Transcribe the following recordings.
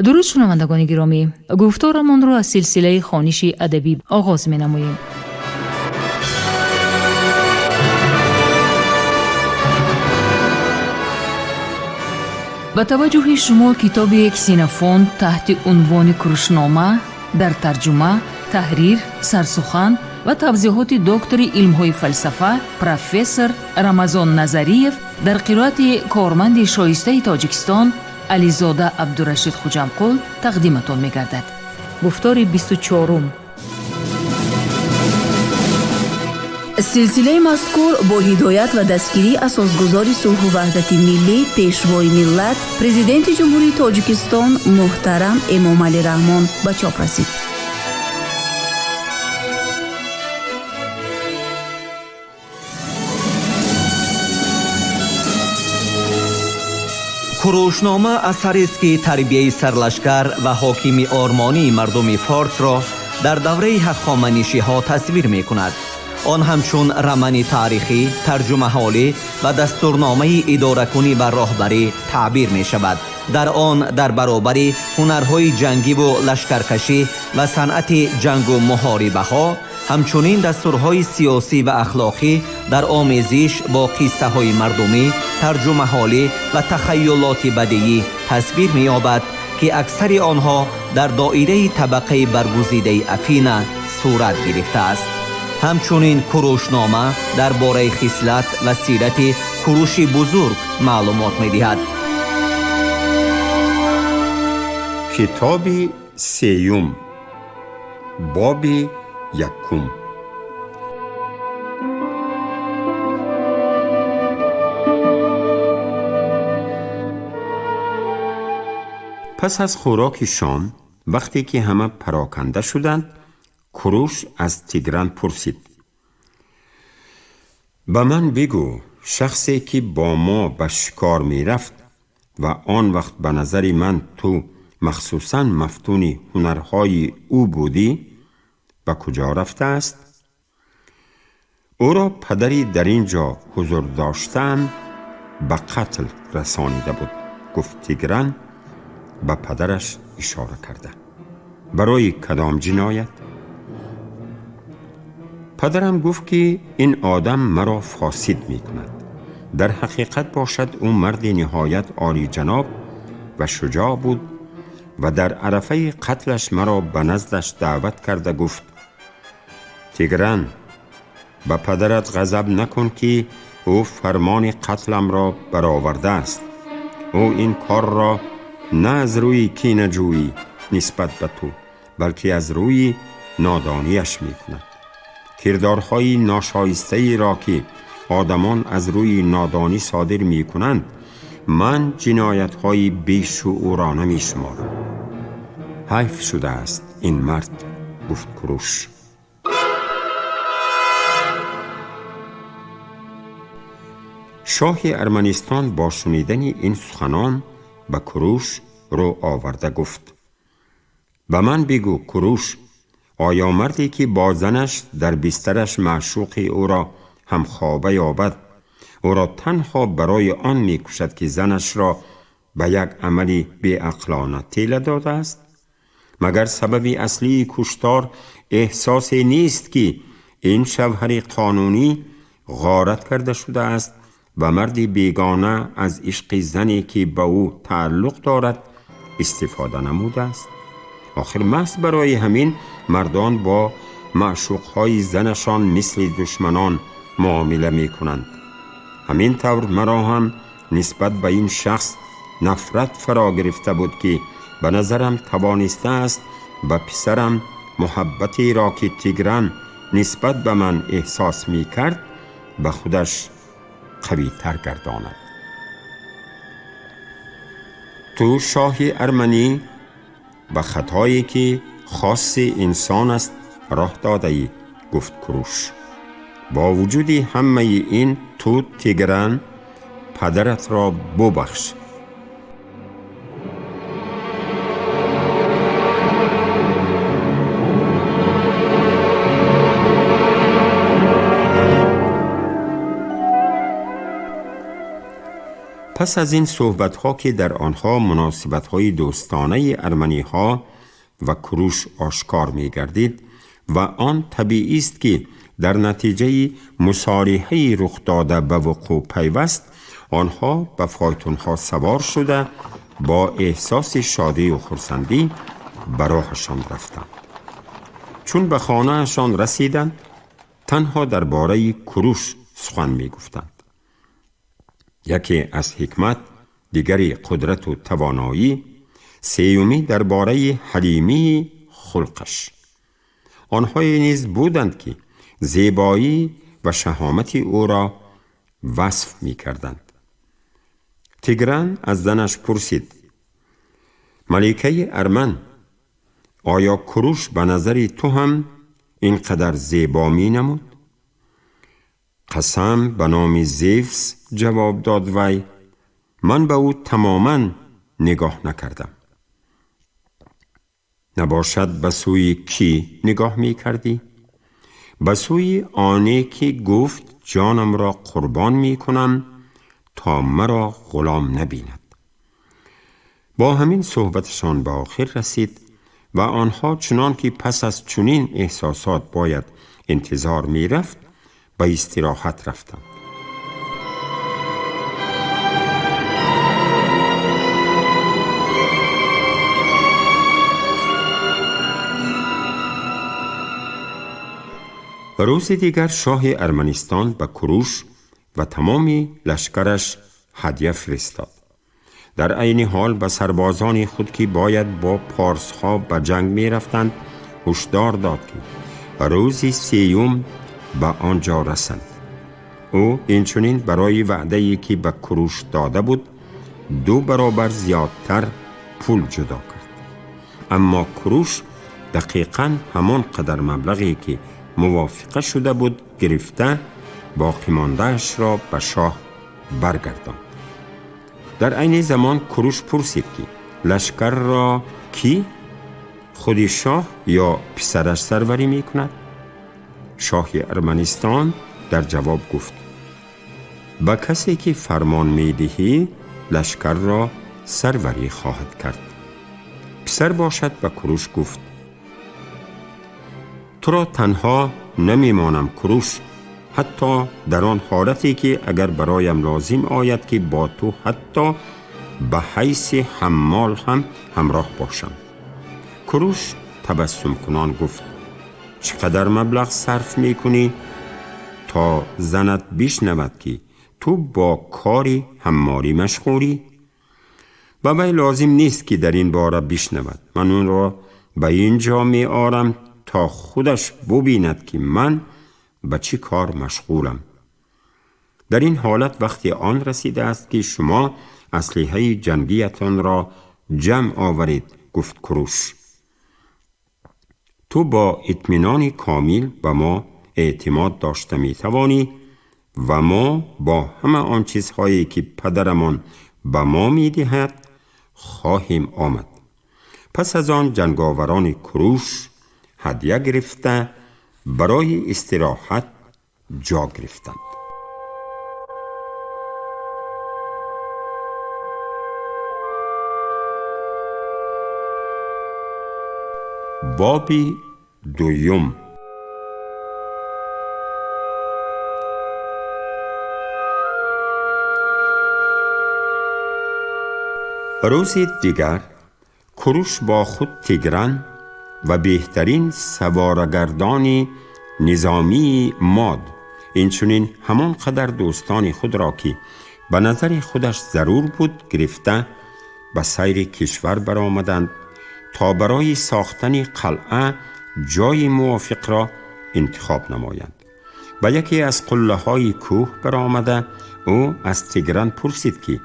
درود شنوندگان گرامی، گفتارمان را از سلسله خوانش ادبی آغاز می‌نماییم. با توجه شما کتاب کسینوفونت تحت عنوان کروشنامه در ترجمه، تحریر، سرسخن و توضیحات دکتر علم‌های فلسفه پروفسور رمضان نظریف در قرائت کارمند شایسته تاجیکستان علیزاده عبدالرشید خوجمقل تقدیمتان می‌گردد. گفتار 24. سلسله مذکور با هدایت و دستگیری اساسگزار صلح و وحدت ملی پیشوای ملت پرزیدنت جمهوری تاجیکستان محترم امامعلی رحمان به چاپ رسید. کروشنامه اثری است که تربیه سرلشکر و حاکم آرمانی مردم فارس را در دوره هخامنشی‌ها تصویر می‌کند. آن همچون رمن تاریخی، ترجمه حالی و دستورنامه اداره کنی و راهبری تعبیر می شود. در آن در برابر هنرهای جنگی و لشکرکشی و صنعت جنگ و محاربه ها، همچنین دستورهای سیاسی و اخلاقی در آمیزش با قصه های مردمی، ترجمه حالی و تخیلات بدیعی تصویر می یابد که اکثر آنها در دایره طبقه برگزیده افین صورت گرفته است. همچنین کروشنامه درباره خصلت و سیرت کوروش بزرگ معلومات می‌دهد. کتاب سیوم، باب یکم. پس از خوراک شام، وقتی که همه پراکنده شدند، کوروش از تیگران پرسید: به من بگو، شخصی که با ما به شکار می رفت و آن وقت به نظر من تو مخصوصاً مفتون هنرهای او بودی، به کجا رفته است؟ او را پدری در اینجا حضور داشتن به قتل رسانیده بود. گفت تیگران به پدرش اشاره کرده. برای کدام جنایت؟ پدرم گفت که این آدم مرا فاسد می کند. در حقیقت باشد او مرد نهایت عالی جناب و شجاع بود و در عرفه قتلش مرا به نزدش دعوت کرده. گفت: تیگران، به پدرت غضب نکن که او فرمان قتلم را برآورده است. او این کار را نه از روی کینه‌جویی نسبت به تو، بلکه از روی نادانیش می کند. کردارهای ناشایسته را که آدمان از روی نادانی صادر می کنند، من جنایتهای بیشعورانه می شمارم. حیف شده است این مرد، گفت کوروش. شاه ارمنستان با شنیدن این سخنان به کوروش رو آورده. گفت: به من بگو کوروش، آیا مردی که با زنش در بسترش معشوق او را همخوابه یابد، او را تنها برای آن می کشد که زنش را به یک عملی بی عقلانه طیله داده است؟ مگر سبب اصلی کشتار احساسی نیست که این شوهر قانونی غارت کرده شده است و مردی بیگانه از عشق زنی که به او تعلق دارد استفاده نموده است؟ آخر محض برای همین مردان با معشوقهای زنشان مثل دشمنان معامله می کنند. همین طور مرا هم نسبت به این شخص نفرت فرا گرفته بود که به نظرم توانسته است به پسرم محبتی را که تیگران نسبت به من احساس می کرد به خودش قوی تر گرداند. تو شاه ارمنی به خطایی که خاص انسان است راه داده ای، گفت کوروش. با وجود همه این تو تیگران پدرت را ببخش. پس از این صحبت‌ها که در آنها مناسبت‌های دوستانه ارمنی‌ها و کروش آشکار می‌گردید و آن طبیعی است که در نتیجه مصالحه‌ای رخ داده به وقوع پیوست، آنها به فایتون‌ها سوار شده با احساس شادی و خرسندی به راهشان رفتند. چون به خانه‌شان رسیدند، تنها درباره کروش سخن می‌گفتند. یکی از حکمت، دیگری قدرت و توانایی، سیومی درباره حلیمی خلقش. آنهایی نیز بودند که زیبایی و شهامت او را وصف می کردند. تیگران از زنش پرسید: ملکه ارمن، آیا کروش به نظر تو هم اینقدر زیبا می نمود؟ قسم به نام زیوس، جواب داد وی، من به او تماما نگاه نکردم. نباشد به سوی کی نگاه می کردی؟ به سوی آنی که گفت جانم را قربان می کنم تا مرا غلام نبیند. با همین صحبتشان به آخر رسید و آنها چنان که پس از چنین احساسات باید انتظار می رفت به استراحت رفتند. روز دیگر شاه ارمنستان به کروش و تمام لشکرش هدیه فرستاد. در عین حال به سربازان خود که باید با پارس‌ها به جنگ می رفتند هشدار داد که روز سیوم به آنجا رسند. او اینچنین برای وعده‌ای که به کروش داده بود 2 برابر زیادتر پول جدا کرد. اما کروش دقیقاً همان قدر مبلغی که موافقه شده بود گرفته باقی مانده‌اش را به شاه برگرداند. در عین زمان کروش پرسید که لشکر را کی؟ خود شاه یا پسرش سروری می کند؟ شاه ارمنستان در جواب گفت: با کسی که فرمان می دهی لشکر را سروری خواهد کرد. پسر باشد به کروش گفت: تو را تنها نمی مانم کروش، حتی در آن حالتی که اگر برایم لازم آید که با تو حتی به حیث حمال هم همراه باشم. کروش تبسم کنان گفت: چقدر مبلغ صرف می کنی تا زنت بشنود که تو با کاری حمالی مشغولی؟ و وی لازم نیست که در این باره بشنود. من اون را به اینجا می آرم تا خودش ببیند که من به چی کار مشغولم. در این حالت وقتی آن رسیده است که شما اسلحه جنگیتان را جمع آورید، گفت کروش. تو با اطمینان کامل به ما اعتماد داشته می توانی و ما با همه آن چیزهایی که پدرمان به ما می دهد خواهیم آمد. پس از آن جنگاوران کروش هدیه گرفته برای استراحت جا گرفتند. باب دوم. روز دیگر کروش با خود تیگران و بهترین سوارگردان نظامی ماد، اینچنین همان قدر دوستان خود را که به نظر خودش ضرور بود گرفته به سیر کشور برآمدند تا برای ساختن قلعه جای موافق را انتخاب نمایند. به یکی از قله های کوه برآمده او از تیگران پرسید که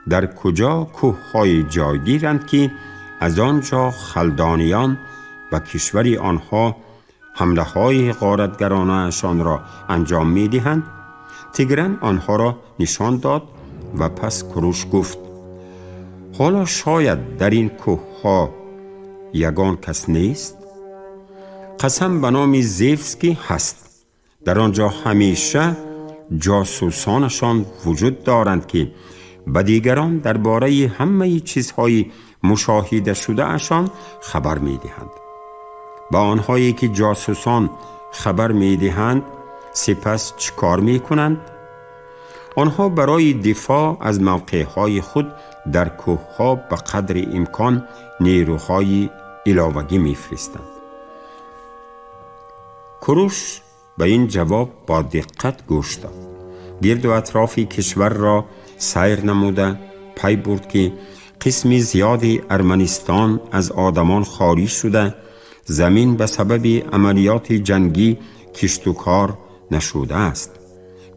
در کجا کوه های جایگیرند که از آنجا خلدانیان و کشوری آنها حمله های غارتگرانه‌شان را انجام می دهند. تیگران آنها را نشان داد و پس کروش گفت: حالا شاید در این کوه ها یگان کس نیست؟ قسم به نام زیوس که هست. در آنجا همیشه جاسوسانشان وجود دارند که به دیگران درباره همه چیزهای مشاهده شده اشان خبر می دهند. با آنهایی که جاسوسان خبر می دهند سپس چیکار می کنند؟ آنها برای دفاع از موقعهای خود در کوهها به قدر امکان نیروهای علاوگی می فرستند. کوروش به این جواب با دقت گوش داد. گرد و اطراف کشور را سیر نموده پی برد که قسم زیادی ارمنستان از آدمان خالی شده، زمین به سبب عملیات جنگی کشت و کار نشده است.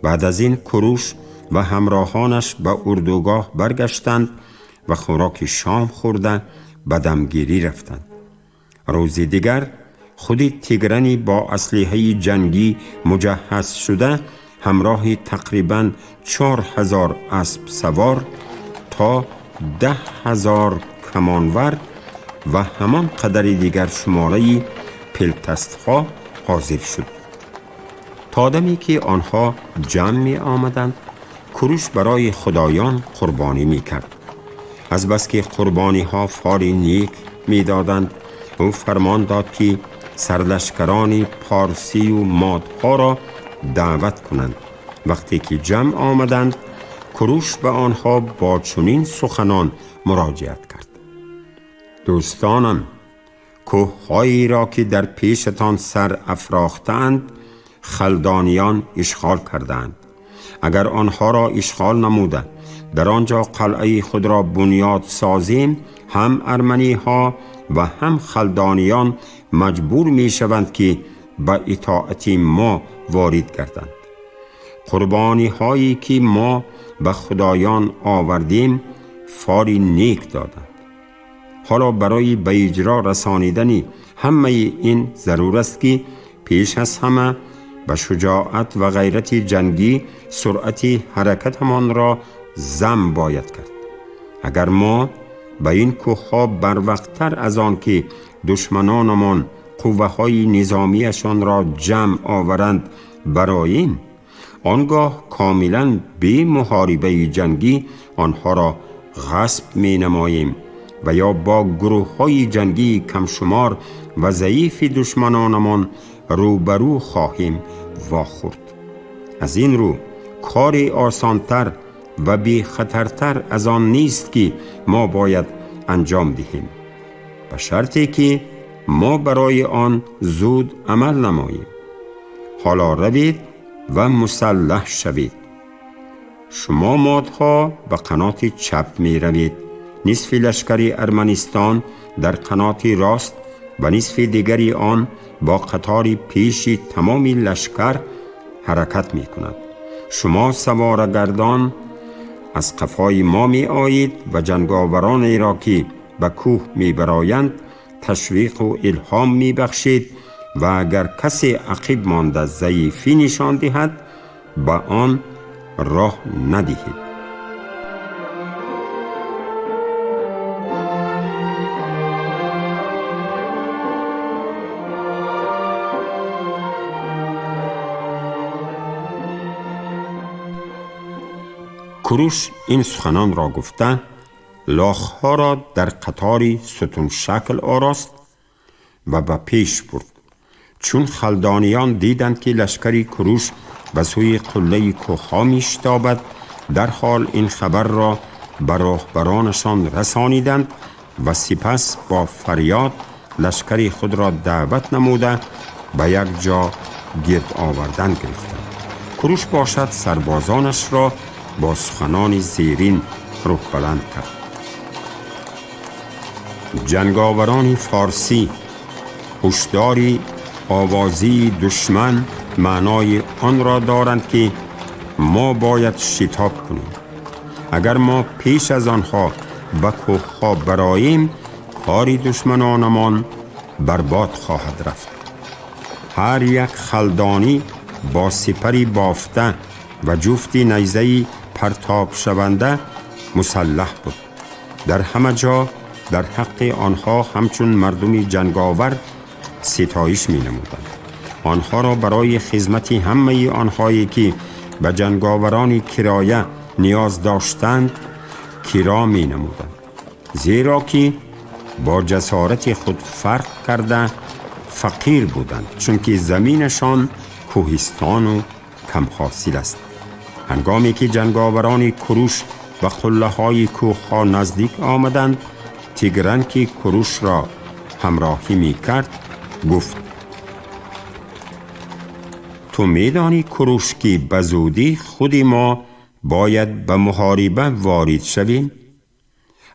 بعد از این کوروش و همراهانش به اردوگاه برگشتند و خوراک شام خورده به دمگیری رفتند. روز دیگر خود تیگرانی با اسلحه جنگی مجهز شده همراه تقریباً 4000 اسب سوار تا 10,000 کمانور و همان قدر دیگر شماره پلتستها حاضر شد. تا دمی که آنها جمع می آمدند کوروش برای خدایان قربانی می کرد. از بس که قربانی ها فاری نیک می دادند، او فرمان داد که سرلشکران پارسی و مادها را دعوت کنند. وقتی که جمع آمدند کوروش به آنها با چنین سخنان مراجعت کرد: دوستانم، کوه‌هایی را که در پیشتان سر افراختند خلدانیان اشغال کردند. اگر آنها را اشغال نموده در آنجا قلعه خود را بنیاد سازیم، هم ارمنی ها و هم خلدانیان مجبور می شوند که به اطاعت ما وارد گردند. قربانی هایی که ما به خدایان آوردیم فاری نیک دادند. حالا برای به اجرا رسانیدن همه این ضرور است که پیش از همه به شجاعت و غیرت جنگی سرعت حرکتمان را ضم باید کرد. اگر ما به این کوه‌ها بروقتر از آن که دشمنانمان قوه‌های نظامیشان را جمع آورند براییم، آنگاه کاملا بی محاربه جنگی آنها را غصب می نماییم و یا با گروه‌های جنگی کمشمار و ضعیف دشمنانمان روبرو خواهیم واخورد. از این رو کار آسانتر و بی خطرتر از آن نیست که ما باید انجام دهیم، به شرطی که ما برای آن زود عمل نماییم. حالا روید و مسلح شوید. شما مادها به قنات چپ می روید. نصف لشکر ارمنستان در قنات راست و نصف دیگری آن با قطار پیشی تمام لشکر حرکت می کند. شما سوارگردان از قفای ما می آیید و جنگاوران را که به کوه می برایند تشویق و الهام می بخشید و اگر کسی عقب مانده ضعیفی نشان دهد به آن راه ندهید. کوروش این سخنان را گفته لاخها را در قطاری ستون شکل آراست و به پیش برد. چون خلدانیان دیدند که لشکری کوروش به سوی قله کوه‌ها می‌شتابد، در حال این خبر را به راهبرانشان رسانیدند و سپس با فریاد لشکری خود را دعوت نموده به یک جا گرد آوردن گرفتند. کوروش باشد سربازانش را با سخنان زیرین روح بلند کرد: جنگاوران فارسی، هشداری آوازی دشمن معنای آن را دارند که ما باید شتاب کنیم. اگر ما پیش از آنها به کوه‌ها براییم، کار دشمنانمان برباد خواهد رفت. هر یک خلدانی با سپری بافته و جفتی نیزه‌ای پرتاب شونده مسلح بود. در همه جا در حق آنها همچون مردم جنگاور ستایش می نمودند. آنها را برای خدمت همه آنهایی که به جنگاوران کرایه نیاز داشتند نیکی را می نمودند، زیرا که با جسارت خود فرق کرده فقیر بودند، چون که زمینشان کوهستان و کم حاصل است. هنگامی که جنگاوران کروش و قله های کوه ها نزدیک آمدند، تیگران که کروش را همراهی می کرد گفت: تو می دانی کروش که بزودی خودی ما باید به محاربه وارد شویم؟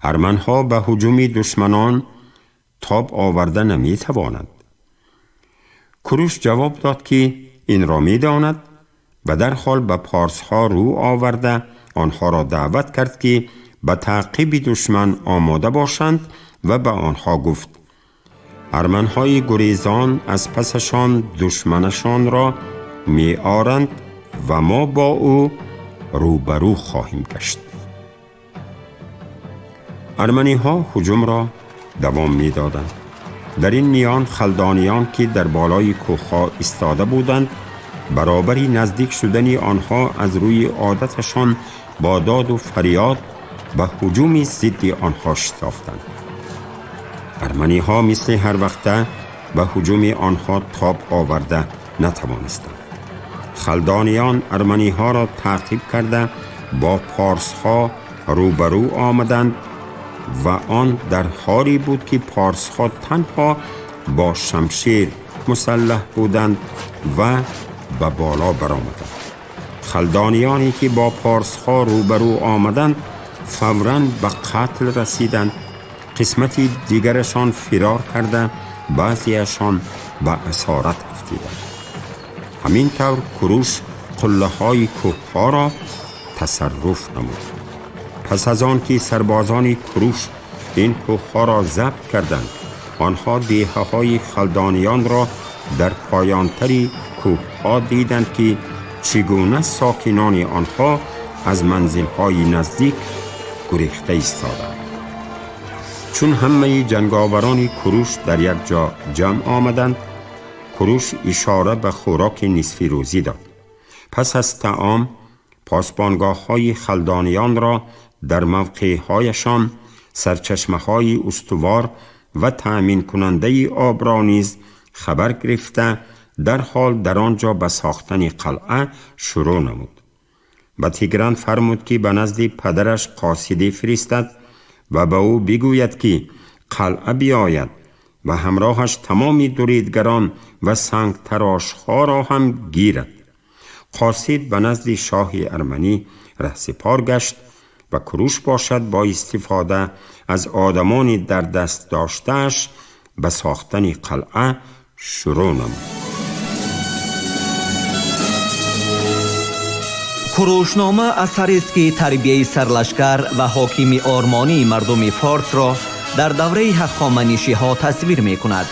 ارمنها به هجوم دشمنان تاب آورده نمی توانند. کروش جواب داد که این را می داند و در حال به پارس ها رو آورده آنها را دعوت کرد که به تعقیب دشمن آماده باشند و به آنها گفت: ارمنهای گریزان از پسشان دشمنشان را می آرند و ما با او روبرو خواهیم گشت. ارمنی ها هجوم را دوام می دادند. در این میان خلدانیان که در بالای کوه‌ها ایستاده بودند، برابری نزدیک شدن آنها از روی عادتشان با داد و فریاد به هجوم ضد آنها شتافتند. ارمنی ها مثل هر وقته به هجوم آنها تاب آورده نتوانستند. خلدانیان ارمنی ها را تعقیب کرده با پارس ها روبرو آمدند و آن در حالی بود که پارس ها تنها با شمشیر مسلح بودند و به بالا برآمدند. خلدانیانی که با پارس ها روبرو آمدند فوراً به قتل رسیدند. قسمتی دیگرشان فرار کرده، بعضیشان به اسارت افتیدند. همین طور کروش قله های کوه ها را تصرف نمود. پس از آن که سربازان کروش این کوه ها را ضبط کردند، آنها دیهه های خلدانیان را در پایانتری کوه ها دیدند که چگونه ساکنان آنها از منزل های نزدیک گریخته ایستادند. چون همه جنگاوران کروش در یک جا جمع آمدند، کروش اشاره به خوراک نصف روزی داد. پس از طعام پاسبانگاه های خلدانیان را در موقع هایشان، سرچشمه های استوار و تأمین کننده آب را نیز خبر گرفته در حال در آنجا به ساختن قلعه شروع نمود. به تیگران فرمود که به نزد پدرش قاصدی فرستد و به او بگوید که قلعه بیاید و همراهش تمامی دریدگران و سنگ تراش ها را هم گیرد. قاصد به نزد شاه ارمنی رهسپار گشت و کروش باشد با استفاده از آدمان در دست داشتهش به ساختن قلعه شروع نمود. کروشنامه اثری است که تربیه سرلشکر و حاکمی آرمانی مردم فارس را در دوره هخامنشی ها تصویر می کند.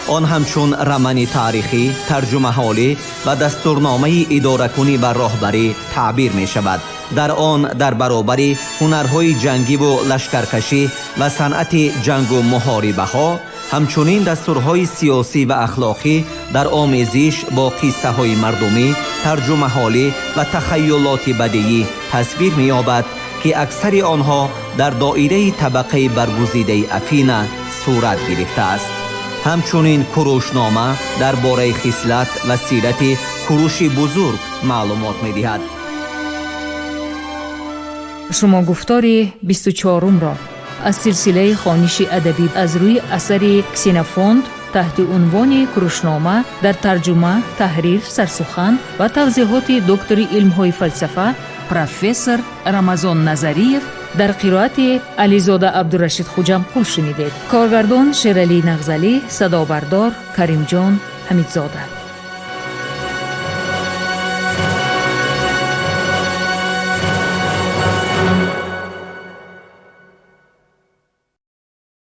آن همچون رمانی تاریخی، ترجمه حالی و دستورنامه اداره کنی و راهبری تعبیر می شود. در آن در برابر هنرهای جنگی و لشکرکشی و صنعت جنگ و محاربه ها، همچنین دستورهای سیاسی و اخلاقی در آمیزش با قصه های مردمی، ترجمه حالی و تخیلات بدیعی تصویر می یابد که اکثر آنها در دایره طبقه برگزیده افینا صورت گرفته است. همچنین کروشنامه درباره خصلت و سیرت کروش بزرگ معلومات می دهد. شما گفتار 24 را از سلسله خوانش ادبی از روی اثر کسینوفونت تحت عنوان کروشنامه در ترجمه، تحریر، سرسخن و توضیحات دکتر علم‌های فلسفه پروفسور رمضان نظریف در قرائت علیزاده عبدالرشید خوجمقول شنیدید. کارگردان شیرعلی نغزلی، صدابردار کریم جان حمیدزاده.